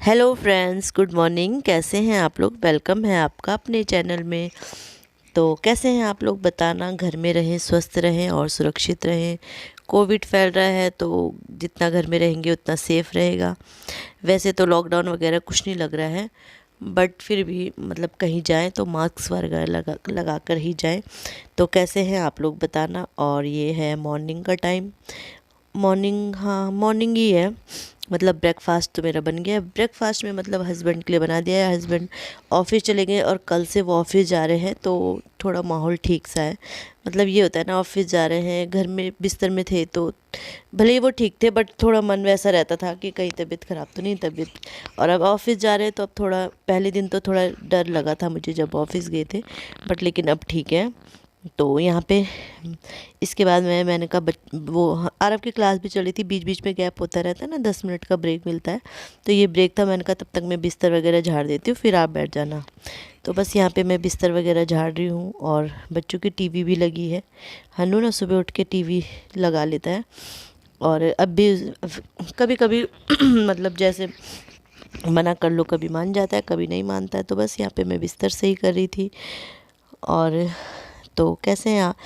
Hello friends, good morning. कैसे हैं आप लोग? वेलकम है आपका अपने चैनल में। तो कैसे हैं आप लोग बताना। घर में रहें, स्वस्थ रहें और सुरक्षित रहें। कोविड फैल रहा है तो जितना घर में रहेंगे उतना सेफ़ रहेगा। वैसे तो लॉकडाउन वगैरह कुछ नहीं लग रहा है, बट फिर भी मतलब कहीं जाएं तो मास्क वगैरह लगा कर ही जाएं। तो कैसे हैं आप लोग बताना। और ये है मॉर्निंग का टाइम। मॉर्निंग, हाँ मॉर्निंग ही है। मतलब ब्रेकफास्ट तो मेरा बन गया है। ब्रेकफास्ट में मतलब हस्बैंड के लिए बना दिया है। हस्बैंड ऑफिस चले गए और कल से वो ऑफिस जा रहे हैं, तो थोड़ा माहौल ठीक सा है। मतलब ये होता है ना, ऑफिस जा रहे हैं, घर में बिस्तर में थे तो भले ही वो ठीक थे, बट थोड़ा मन वैसा रहता था कि कहीं तबीयत ख़राब तो नहीं तबीयत। और अब ऑफिस जा रहे हैं तो अब थोड़ा, पहले दिन तो थोड़ा डर लगा था मुझे जब ऑफिस गए थे, बट लेकिन अब ठीक है। तो यहाँ पे इसके बाद मैंने कहा वो आरव की क्लास भी चली थी, बीच बीच में गैप होता रहता है ना, 10 मिनट का ब्रेक मिलता है। तो ये ब्रेक था, मैंने कहा तब तक मैं बिस्तर वगैरह झाड़ देती हूँ, फिर आप बैठ जाना। तो बस यहाँ पे मैं बिस्तर वगैरह झाड़ रही हूँ और बच्चों की टीवी भी लगी है। हन्नू ना सुबह उठ के टीवी लगा लेता है। और अब भी कभी कभी मतलब जैसे मना कर लो, कभी मान जाता है कभी नहीं मानता है। तो बस यहाँ पे मैं बिस्तर सही कर रही थी। और तो कैसे हैं आप?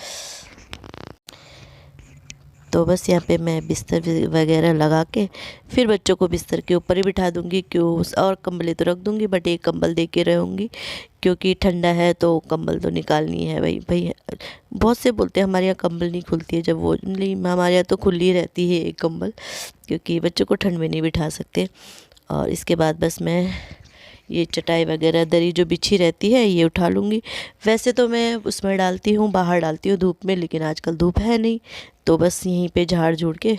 तो बस यहाँ पे मैं बिस्तर वगैरह लगा के फिर बच्चों को बिस्तर के ऊपर ही बिठा दूँगी। क्यों, और कंबलें तो रख दूँगी, बट एक कंबल दे के रहूँगी क्योंकि ठंडा है तो कंबल तो निकालनी है भाई भाई। बहुत से बोलते हैं हमारे यहाँ कंबल नहीं खुलती है, जब वो नहीं, हमारे यहाँ तो खुली रहती है एक कंबल, क्योंकि बच्चों को ठंड में नहीं बिठा सकते। और इसके बाद बस मैं ये चटाई वगैरह दरी जो बिछी रहती है ये उठा लूँगी। वैसे तो मैं उसमें डालती हूँ, बाहर डालती हूँ धूप में, लेकिन आजकल धूप है नहीं, तो बस यहीं पे झाड़ झूड़ के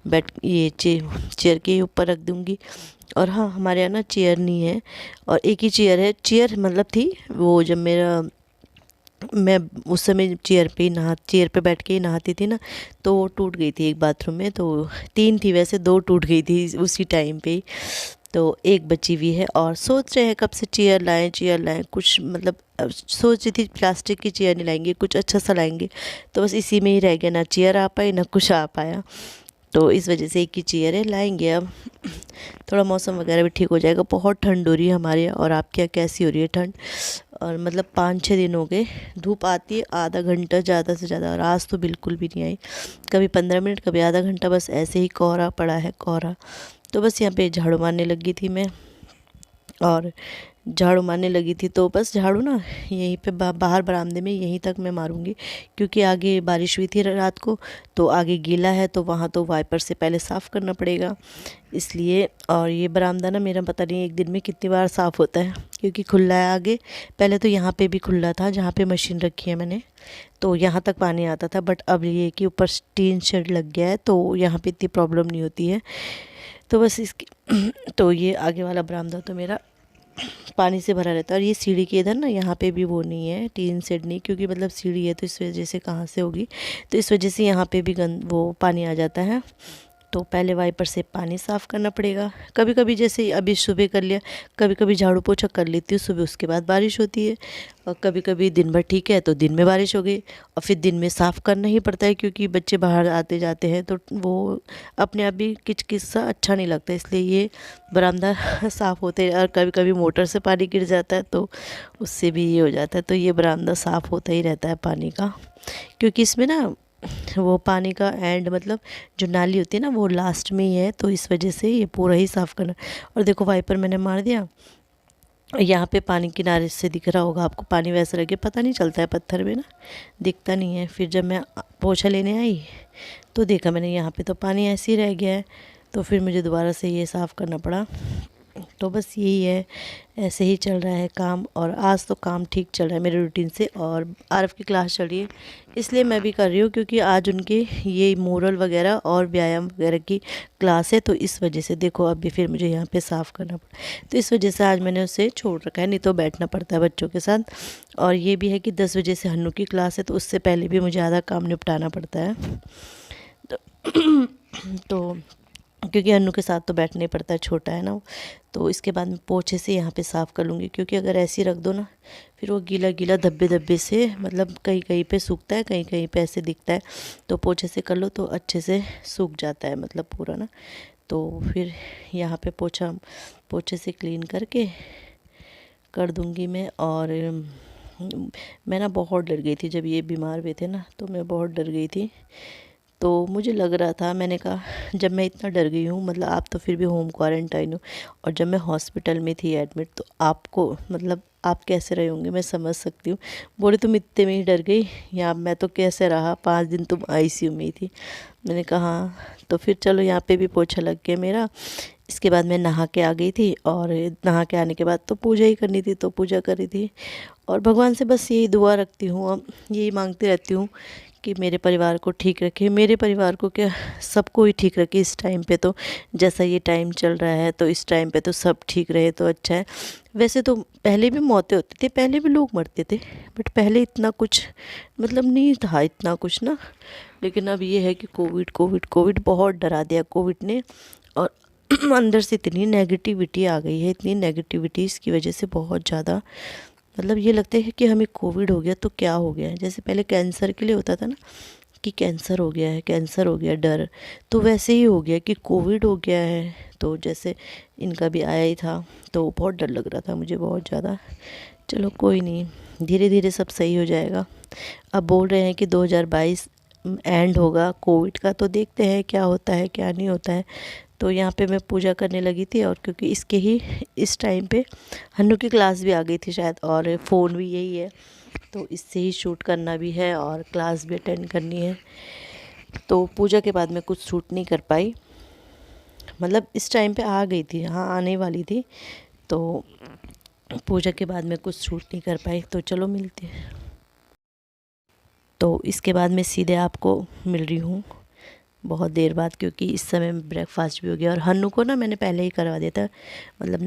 बैठ ये चेयर के ऊपर रख दूँगी। और हाँ, हमारे यहाँ ना चेयर नहीं है और एक ही चेयर है। चेयर मतलब थी वो, जब मेरा मैं उस समय चेयर पे बैठ के ही नहाती थी ना, तो वो टूट गई थी एक बाथरूम में। तो 3 थी वैसे, 2 टूट गई थी उसी टाइम पे ही। तो एक बची हुई है और सोच रहे हैं कब से चेयर लाएं कुछ, मतलब सोच रही थी प्लास्टिक की चेयर नहीं लाएंगे, कुछ अच्छा सा लाएंगे। तो बस इसी में ही रह गया, ना चेयर आ पाई ना कुछ आ पाया। तो इस वजह से एक ही चेयर है, लाएंगे अब। थोड़ा मौसम वगैरह भी ठीक हो जाएगा। बहुत ठंड हो रही है हमारे यहाँ, और आपके यहाँ कैसी हो रही है ठंड? और मतलब 5-6 दिन हो गए धूप आती है आधा घंटा ज़्यादा से ज़्यादा, और आज तो बिल्कुल भी नहीं आई। कभी 15 मिनट, कभी आधा घंटा, बस ऐसे ही कोहरा पड़ा है, कोहरा। तो बस यहाँ पे झाड़ू मारने लगी थी मैं, और झाड़ू मारने लगी थी तो बस झाड़ू ना यहीं पे बाहर बरामदे में यहीं तक मैं मारूंगी, क्योंकि आगे बारिश हुई थी रात को, तो आगे गीला है तो वहाँ तो वाइपर से पहले साफ़ करना पड़ेगा, इसलिए। और ये बरामदा ना मेरा पता नहीं एक दिन में कितनी बार साफ़ होता है, क्योंकि खुला है आगे। पहले तो यहाँ पे भी खुला था, जहाँ पे मशीन रखी है मैंने, तो यहाँ तक पानी आता था, बट अब ये कि ऊपर टीन शेड लग गया है तो यहाँ पे इतनी प्रॉब्लम नहीं होती है। तो बस इसकी तो ये आगे वाला बरामदा तो मेरा पानी से भरा रहता है। और ये सीढ़ी के इधर ना, यहाँ पे भी वो नहीं है, टीन शेड नहीं, क्योंकि मतलब सीढ़ी है तो इस वजह से कहाँ से होगी, तो इस वजह से यहाँ पे भी वो पानी आ जाता है। तो पहले वाइपर से पानी साफ़ करना पड़ेगा। कभी कभी जैसे अभी सुबह कर लिया, कभी कभी झाड़ू पोछा कर लेती हूँ सुबह, उसके बाद बारिश होती है। और कभी कभी दिन भर ठीक है तो दिन में बारिश हो गई, और फिर दिन में साफ़ करना ही पड़ता है, क्योंकि बच्चे बाहर आते जाते हैं तो वो अपने आप भी किचकिच सा अच्छा नहीं लगता, इसलिए ये बरामदा साफ़ होते हैं। और कभी कभी मोटर से पानी गिर जाता है तो उससे भी ये हो जाता है, तो ये बरामदा साफ़ होता ही रहता है पानी का, क्योंकि इसमें ना वो पानी का एंड, मतलब जो नाली होती है ना वो लास्ट में ही है, तो इस वजह से ये पूरा ही साफ़ करना। और देखो वाइपर मैंने मार दिया, यहाँ पे पानी किनारे से दिख रहा होगा आपको, पानी वैसा रह गया, पता नहीं चलता है पत्थर में ना, दिखता नहीं है। फिर जब मैं पोछा लेने आई तो देखा मैंने यहाँ पे तो पानी ऐसे ही रह गया है, तो फिर मुझे दोबारा से ये साफ़ करना पड़ा। तो बस यही है, ऐसे ही चल रहा है काम। और आज तो काम ठीक चल रहा है मेरे रूटीन से। और आरव की क्लास चल रही है, इसलिए मैं भी कर रही हूँ, क्योंकि आज उनके ये मोरल वगैरह और व्यायाम वगैरह की क्लास है, तो इस वजह से देखो अभी फिर मुझे यहाँ पे साफ़ करना पड़ा। तो इस वजह से आज मैंने उसे छोड़ रखा है, नहीं तो बैठना पड़ता है बच्चों के साथ। और ये भी है कि 10 बजे से हन्नू की क्लास है, तो उससे पहले भी मुझे आधा काम निपटाना पड़ता है। तो, तो क्योंकि अन्नू के साथ तो बैठना ही पड़ता है, छोटा है ना वो। तो इसके बाद मैं पोछे से यहाँ पे साफ़ कर लूँगी, क्योंकि अगर ऐसे ही रख दो ना, फिर वो गीला गीला धब्बे धब्बे से, मतलब कहीं कहीं पे सूखता है, कहीं कहीं पे ऐसे दिखता है। तो पोछे से कर लो तो अच्छे से सूख जाता है, मतलब पूरा ना। तो फिर यहाँ पे पोछे से क्लीन करके कर दूँगी मैं। और मैं ना बहुत डर गई थी जब ये बीमार हुए थे ना, तो मैं बहुत डर गई थी। तो मुझे लग रहा था, मैंने कहा जब मैं इतना डर गई हूँ, मतलब आप तो फिर भी होम क्वारंटाइन हो, और जब मैं हॉस्पिटल में थी एडमिट, तो आपको मतलब आप कैसे रहे होंगे मैं समझ सकती हूँ। बोले तुम इतने में ही डर गई, या मैं तो कैसे रहा, 5 दिन तुम आईसीयू में ही थी। मैंने कहा हाँ। तो फिर चलो यहाँ पे भी पोछा लग गया मेरा। इसके बाद मैं नहा के आ गई थी, और नहा के आने के बाद तो पूजा ही करनी थी, तो पूजा करी थी। और भगवान से बस यही दुआ रखती हूँ, अब यही मांगती रहती हूँ कि मेरे परिवार को ठीक रखे, मेरे परिवार को क्या, सबको ही ठीक रखे इस टाइम पे। तो जैसा ये टाइम चल रहा है, तो इस टाइम पे तो सब ठीक रहे तो अच्छा है। वैसे तो पहले भी मौतें होती थी, पहले भी लोग मरते थे, बट पहले इतना कुछ मतलब नहीं था, इतना कुछ ना। लेकिन अब ये है कि कोविड कोविड कोविड बहुत डरा दिया कोविड ने। और अंदर से इतनी नेगेटिविटी आ गई है, इतनी नेगेटिविटी इसकी वजह से बहुत ज़्यादा, मतलब ये लगता है कि हमें कोविड हो गया तो क्या हो गया है। जैसे पहले कैंसर के लिए होता था ना कि कैंसर हो गया है, कैंसर हो गया डर, तो वैसे ही हो गया कि कोविड हो गया है। तो जैसे इनका भी आया ही था, तो बहुत डर लग रहा था मुझे बहुत ज़्यादा। चलो कोई नहीं, धीरे धीरे सब सही हो जाएगा। अब बोल रहे हैं कि 2022 एंड होगा कोविड का, तो देखते हैं क्या होता है क्या नहीं होता है। तो यहाँ पे मैं पूजा करने लगी थी, और क्योंकि इसके ही इस टाइम पे हन्नू की क्लास भी आ गई थी शायद, और फ़ोन भी यही है, तो इससे ही शूट करना भी है और क्लास भी अटेंड करनी है। तो पूजा के बाद मैं कुछ शूट नहीं कर पाई, मतलब इस टाइम पे आ गई थी, हाँ आने वाली थी, तो पूजा के बाद मैं कुछ शूट नहीं कर पाई। तो चलो मिलते हैं। तो इसके बाद मैं सीधे आपको मिल रही हूँ बहुत देर बाद, क्योंकि इस समय ब्रेकफास्ट भी हो गया। और हन्नू को ना मैंने पहले ही करवा दिया था, मतलब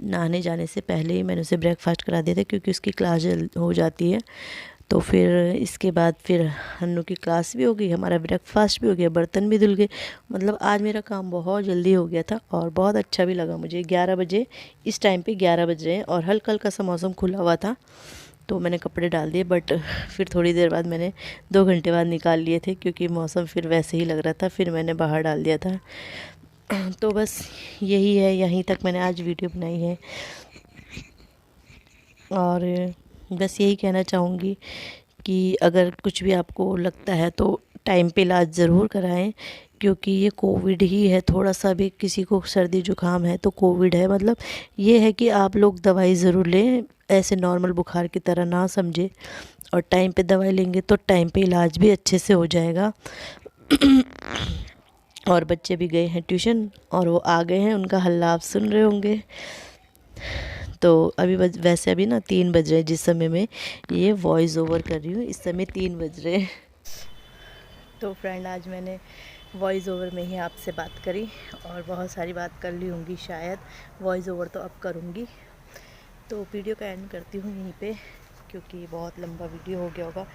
नहाने जाने से पहले ही मैंने उसे ब्रेकफास्ट करा दिया था, क्योंकि उसकी क्लास जल्द हो जाती है। तो फिर इसके बाद फिर हन्नू की क्लास भी हो गई, हमारा ब्रेकफास्ट भी हो गया, बर्तन भी धुल गए। मतलब आज मेरा काम बहुत जल्दी हो गया था, और बहुत अच्छा भी लगा मुझे। 11 बजे, इस टाइम पे 11 बज रहे हैं, और हल्का हल्का सा मौसम खुला हुआ था, तो मैंने कपड़े डाल दिए। बट फिर थोड़ी देर बाद मैंने 2 घंटे बाद निकाल लिए थे, क्योंकि मौसम फिर वैसे ही लग रहा था, फिर मैंने बाहर डाल दिया था। तो बस यही है, यहीं तक मैंने आज वीडियो बनाई है। और बस यही कहना चाहूँगी कि अगर कुछ भी आपको लगता है तो टाइम पे इलाज ज़रूर कराएं, क्योंकि ये कोविड ही है। थोड़ा सा भी किसी को सर्दी जुकाम है तो कोविड है, मतलब ये है कि आप लोग दवाई ज़रूर लें, ऐसे नॉर्मल बुखार की तरह ना समझे। और टाइम पे दवाई लेंगे तो टाइम पे इलाज भी अच्छे से हो जाएगा। और बच्चे भी गए हैं ट्यूशन, और वो आ गए हैं, उनका हल्ला आप सुन रहे होंगे। तो अभी वैसे अभी ना 3 बज रहे हैं, जिस समय में ये वॉइस ओवर कर रही हूँ, इस समय 3 बज रहे हैं। तो फ्रेंड, आज मैंने वॉइस ओवर में ही आपसे बात करी, और बहुत सारी बात कर ली होंगी शायद, वॉइस ओवर तो अब करूँगी। तो वीडियो का एंड करती हूँ यहीं पे, क्योंकि बहुत लंबा वीडियो हो गया होगा।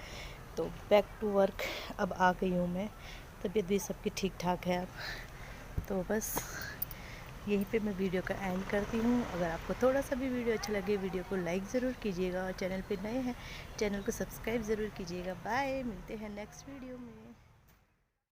तो बैक टू वर्क अब आ गई हूँ मैं, तबीयत भी सबकी ठीक ठाक है अब। तो बस यहीं पे मैं वीडियो का एंड करती हूँ। अगर आपको थोड़ा सा भी वीडियो अच्छा लगे, वीडियो को लाइक ज़रूर कीजिएगा, और चैनल पे नए हैं चैनल को सब्सक्राइब ज़रूर कीजिएगा। बाय, मिलते हैं नेक्स्ट वीडियो में।